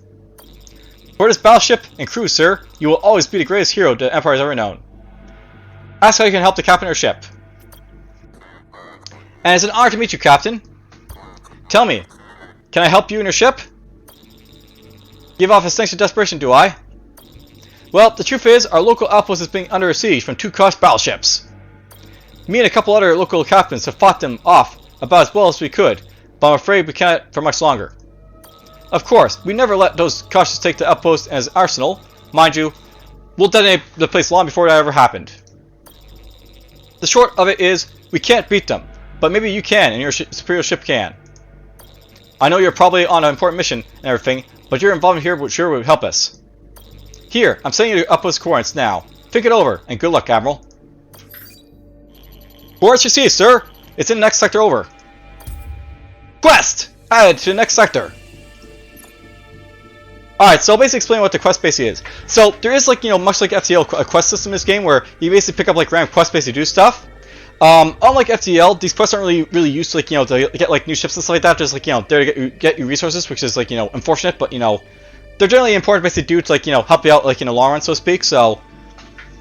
For this battleship and crew, sir, you will always be the greatest hero the Empire has ever known. Ask how you can help the captain of your ship. And it's an honor to meet you, Captain. Tell me, can I help you in your ship? Give off a stench of desperation, do I? Well, the truth is, our local outpost is being under siege from 2 crushed battleships. Me and a couple other local captains have fought them off about as well as we could, but I'm afraid we can't for much longer. Of course, we never let those cautious take the outpost as arsenal. Mind you, we'll detonate the place long before that ever happened. The short of it is, we can't beat them, but maybe you can and your superior ship can. I know you're probably on an important mission and everything, but your involvement here would sure would help us. Here, I'm sending you your outpost coordinates now. Think it over, and good luck, Admiral. Coordinates received, sir. It's in the next sector over. Quest! Added to the next sector. Alright, so I'll basically explain what the quest basically is. So, there is like, you know, much like FTL, a quest system in this game where you basically pick up like random quests basically to do stuff. Unlike FTL, these quests aren't really used to like, you know, to get like new ships and stuff like that. Just like, you know, there to get you resources, which is like, you know, unfortunate, but you know, they're generally important basically due to like, you know, help you out like in the long run, so to speak. So,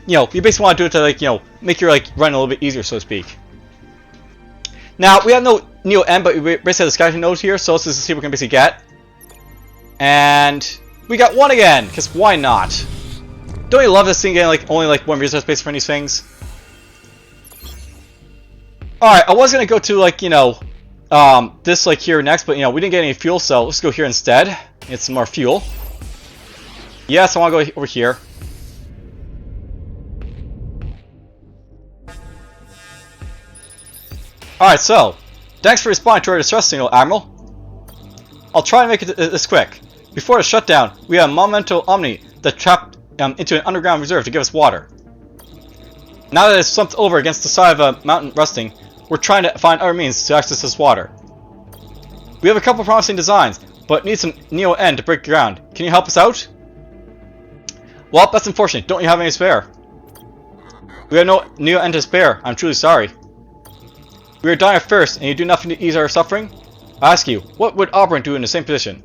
you know, you basically want to do it to like, you know, make your like run a little bit easier, so to speak. Now, we have no Neo N, but we basically have the skeleton node here, so let's just see what we can basically get. And we got 1 again, because why not? Don't you love this thing getting like only like 1 resource base for these things? Alright, I was gonna go to like, you know, this like here next, but you know, we didn't get any fuel, so let's go here instead. Get some more fuel. Yes, I want to go over here. Alright, so, thanks for responding to our distress signal, Admiral. I'll try and make it this quick. Before the shutdown, we had a Momento Omni that trapped into an underground reserve to give us water. Now that it's slumped over against the side of a mountain rusting, we're trying to find other means to access this water. We have a couple promising designs, but need some Neo N to break ground. Can you help us out? Well, that's unfortunate. Don't you have any spare? We have no Neo N to spare. I'm truly sorry. We are dying of thirst, and you do nothing to ease our suffering? I ask you, what would Auburn do in the same position?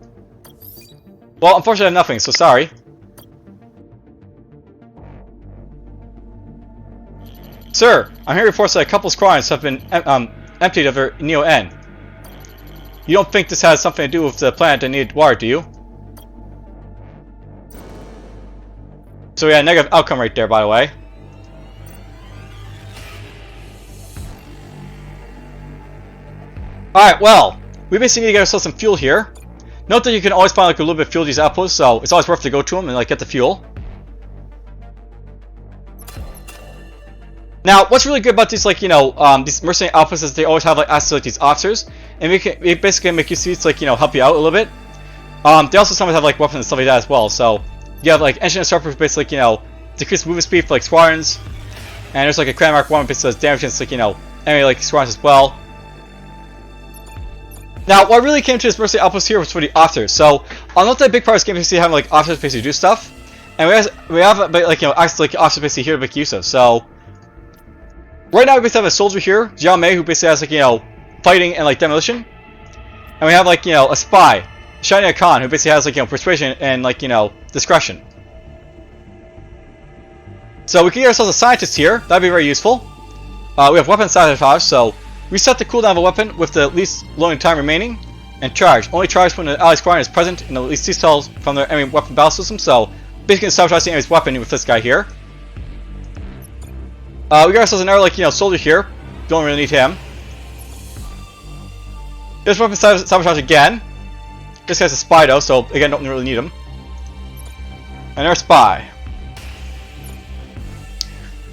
Well, unfortunately I have nothing, so sorry. Sir, I'm here to report that a couple squadrons have been emptied of their Neo N. You don't think this has something to do with the planet that needed water, do you? So we had a negative outcome right there, by the way. Alright, well, we basically need to get ourselves some fuel here. Note that you can always find like a little bit of fuel at these outposts, so it's always worth to go to them and like get the fuel. Now, what's really good about these, like, you know, these mercenary outfits is they always have, like, access to, like, these officers, and it basically make you see it's, like, you know, help you out a little bit. They also sometimes have, like, weapons and stuff like that as well, so you have, like, engine instructors, basically, like, you know, decrease movement speed for, like, squadrons, and there's, like, a Crown Mark 1 which does damage against, like, you know, enemy, like, squadrons as well. Now, what really came to this mercenary outpost here was for the officers. So, not that big part of this game is having, like, officers basically do stuff, and we have like, you know, access to, like, officers basically here to make use of. So, right now we basically have a soldier here, Jiao Mei, who basically has, like, you know, fighting and, like, demolition, and we have, like, you know, a spy, Shania Khan, who basically has, like, you know, persuasion and, like, you know, discretion. So we can get ourselves a scientist here. That'd be very useful. We have weapon sabotage, so reset the cooldown of a weapon with the least loading time remaining, and charge. Only charge when the ally squadron is present and the least details from their enemy weapon battle system. So basically, sabotage the enemy's weapon with this guy here. We got ourselves another, like, you know, soldier here. Don't really need him. There's weapon sabotage again. This guy's a spy though, so again, don't really need him. And our spy.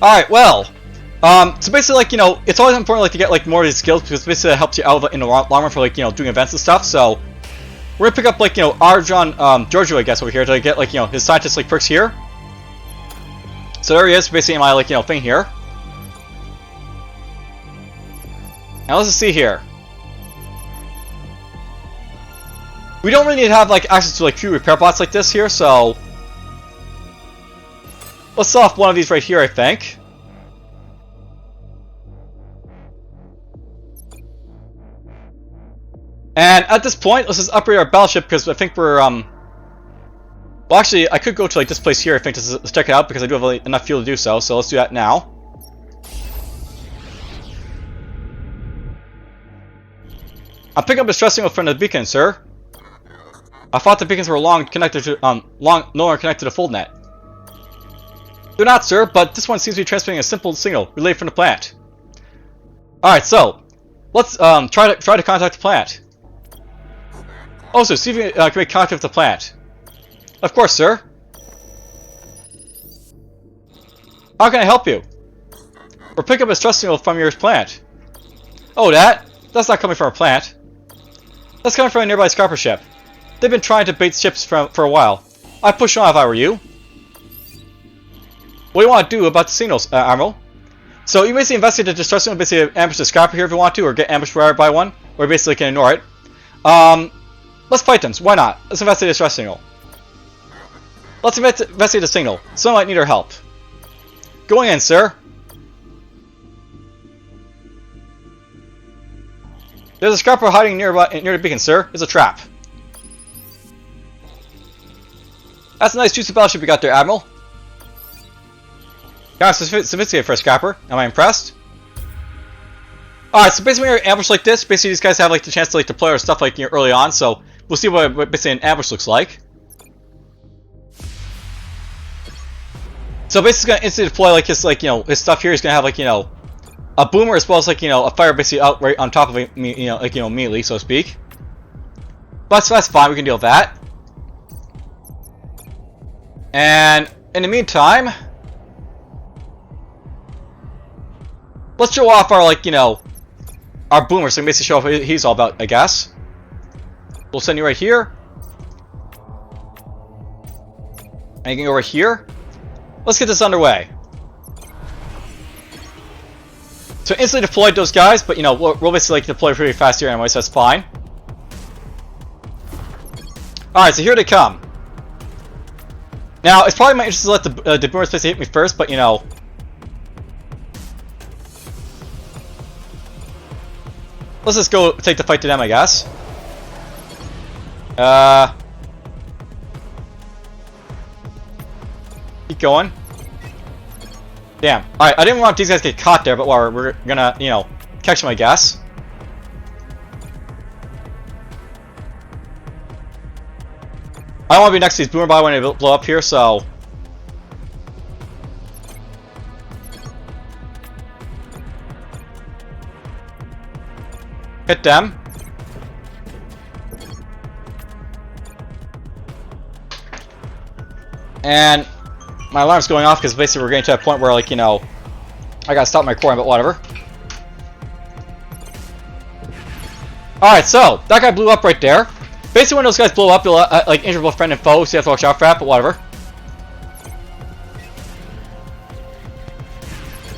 Alright, well, so basically, like, you know, it's always important, like, to get, like, more of these skills, because basically it helps you out in the long run for, like, you know, doing events and stuff. So we're gonna pick up, like, you know, Arjan Giorgio, I guess, over here to get, like, you know, his scientist, like, perks here. So there he is, basically in my, like, you know, thing here. Now let's just see here. We don't really need to have, like, access to, like, few repair bots like this here, so let's sell off one of these right here, I think. And at this point, let's just upgrade our battleship, because I think we're, well, actually, I could go to, like, this place here, I think, to check it out, because I do have, like, enough fuel to do so, so let's do that now. I'm picking up a stress signal from the beacon, sir. I thought the beacons were no longer connected to the fold net. They're not, sir, but this one seems to be transmitting a simple signal relayed from the plant. Alright, so let's try to contact the plant. Also, see if we can make contact with the plant. Of course, sir. How can I help you? We're picking up a stress signal from your plant. Oh, that's not coming from our plant. That's coming from a nearby scrapper ship. They've been trying to bait ships for a while. I'd push on if I were you. What do you want to do about the signals, Admiral? So you basically investigate the distress signal, basically ambush the scrapper here if you want to, or get ambushed by one, or basically can ignore it. Let's fight them. So why not? Let's investigate the distress signal. Let's investigate the signal. Someone might need our help. Going in, sir. There's a scrapper hiding near the beacon, sir. It's a trap. That's a nice juicy battleship you got there, Admiral. Kind of sophisticated for a scrapper. Am I impressed? Alright, so basically when you're ambushed like this, basically these guys have, like, the chance to, like, deploy our stuff, like, you know, early on, so we'll see what basically an ambush looks like. So basically he's gonna instantly deploy, like, his, like, you know, his stuff here. He's gonna have, like, you know, a boomer as well as, like, you know, a fire basically out right on top of it, you know, like, you know, immediately, so to speak. But that's fine, we can deal with that. And in the meantime, let's show off our, like, you know, our boomer, so we can basically show off what he's all about, I guess. We'll send you right here. And you can go right here. Let's get this underway. So instantly deployed those guys, but, you know, we'll basically, like, deploy pretty fast here anyway, so that's fine. Alright, so here they come. Now, it's probably my interest to let the boomers basically hit me first, but, you know, let's just go take the fight to them, I guess. Keep going. Damn. Alright, I didn't want these guys to get caught there, but we're gonna, you know, catch them, I guess. I don't want to be next to these boomer bots when they blow up here, so hit them. And my alarm's going off because basically we're getting to a point where, like, you know, I gotta stop my recording, but whatever. Alright, so, that guy blew up right there. Basically, when those guys blow up, you'll like injure both friend and foe, so you have to watch out for that, but whatever.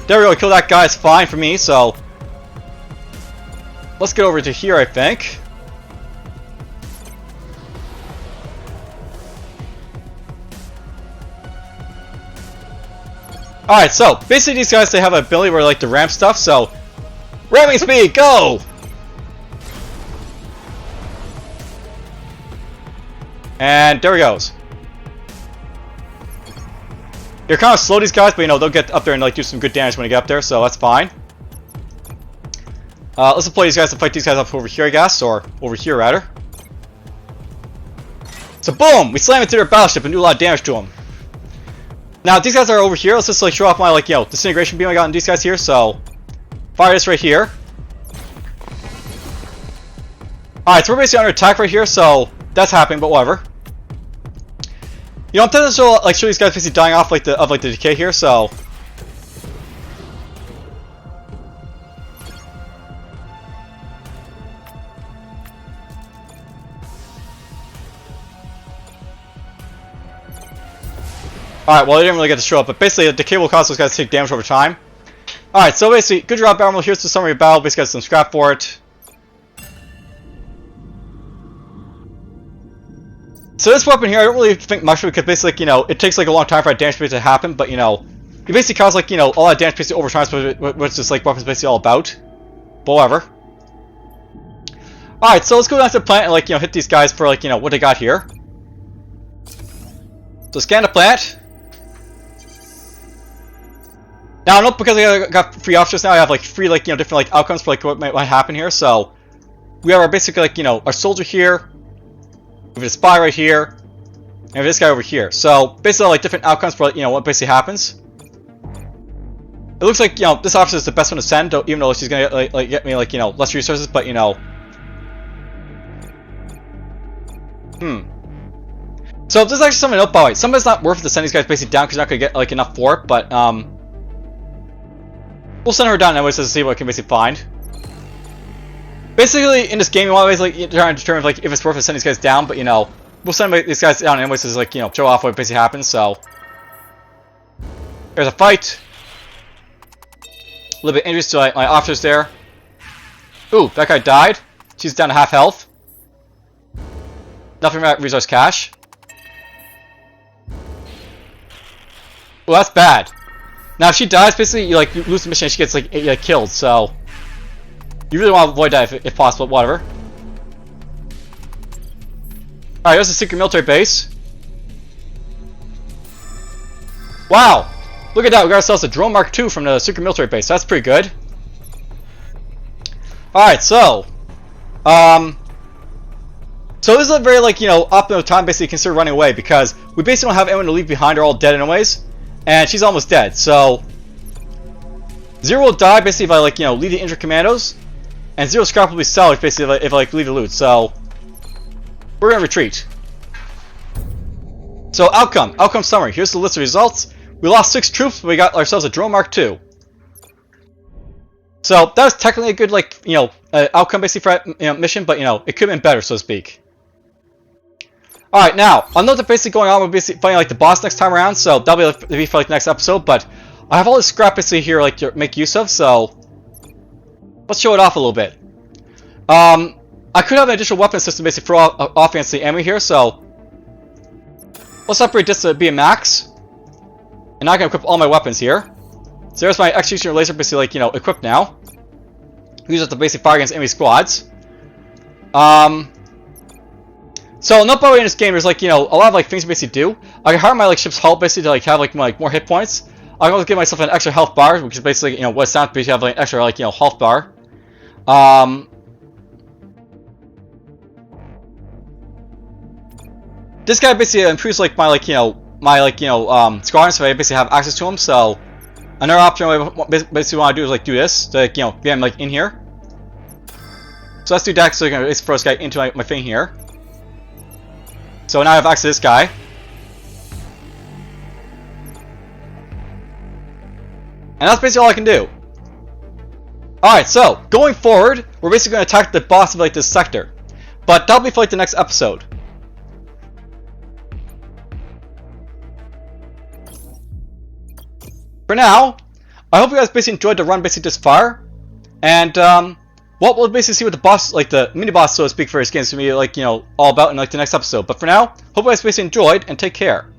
There we go, kill that guy, it's fine for me, so... Let's get over to here, I think. Alright, so, basically these guys, they have an ability where they like to ramp stuff, so... Ramming speed, go! And there he goes. You're kind of slow, these guys, but you know, they'll get up there and like do some good damage when they get up there, so that's fine. Let's deploy these guys to fight these guys up over here, I guess, or over here, rather. So boom! We slam into their battleship and do a lot of damage to them. Now, these guys are over here. Let's just like show off my like, you know, disintegration beam I got on these guys here. So, fire this right here. Alright, so we're basically under attack right here, so that's happening, but whatever. You know, I'm tempted to show, like, show these guys basically dying off like the decay here, so. Alright, well, they didn't really get to show up, but basically the decay will cause those guys to take damage over time. Alright, so basically, good job, Admiral. Here's the summary of battle. Basically, got some scrap for it. So this weapon here, I don't really think much of it, because basically, you know, it takes like a long time for that damage to happen, but you know, it basically causes like, you know, all that damage basically over time, which this like weapon's basically all about. But whatever. Alright, so let's go down to the planet and like, you know, hit these guys for like, you know, what they got here. So scan the planet. Now, nope, because I got free options now, I have like free like, you know, different like outcomes for like what might happen here. So we have our basically like, you know, our soldier here. We have a spy right here, and we have this guy over here. So basically, like different outcomes for, you know, what basically happens. It looks like, you know, this option is the best one to send, even though she's gonna like get me like, you know, less resources. But you know, So this is actually something to note about. Some of it's not worth it to send these guys basically down because you're not gonna get like enough for it. But we'll send her down anyways to see what we can basically find. Basically, in this game, you always like trying to determine like if it's worth it to send these guys down, but you know, we'll send these guys down anyways to like, you know, show off what basically happens. So there's a fight. A little bit of injuries to like, my officers there. Ooh, that guy died. She's down to half health. Nothing about resource cache. Well, that's bad. Now, if she dies, basically you like lose the mission and she gets like killed. So. You really want to avoid that if possible, whatever. Alright, here's a secret military base. Wow! Look at that, we got ourselves a drone Mark II from the secret military base. That's pretty good. Alright, so. So this is a very, like, you know, optimal time basically consider running away because we basically don't have anyone to leave behind. They're all dead anyways. And she's almost dead, so. Zero will die basically if I, like, you know, lead the injured commandos. And zero scrap will be salvaged basically if I like leave the loot. So we're gonna retreat. So outcome summary. Here's the list of results. We lost 6 troops, but we got ourselves a drone Mark II. So that was technically a good like, you know, outcome basically for that, you know, mission, but you know, it could have been better, so to speak. All right, now I'll note that basically going on we're basically fighting like the boss next time around, so that'll be for like the next episode. But I have all this scrap basically here like to make use of, so. Let's show it off a little bit. I could have an additional weapon system basically for off against the enemy here, so let's upgrade this to be a max. And now I can equip all my weapons here. So there's my executioner laser basically like, you know, equipped now. Use it to basically fire against enemy squads. So no problem in this game, there's like, you know, a lot of like things to basically do. I can hire my like ship's hull basically to like have like more hit points. I can also give myself an extra health bar, which is basically, you know, what it sounds to have like an extra like, you know, health bar. This guy basically improves like my like, you know, squadron, so I basically have access to him. So another option I basically want to do is like do this, to like, you know, get him like in here. So let's do that. So I can throw this guy into my thing here. So now I have access to this guy. And that's basically all I can do. Alright, so, going forward, we're basically going to attack the boss of like this sector. But that'll be for like the next episode. For now, I hope you guys basically enjoyed the run basically this far. And well, we'll basically see what the boss, like the mini boss, so to speak, for this game is going to be like, you know, all about in like the next episode. But for now, hope you guys basically enjoyed and take care.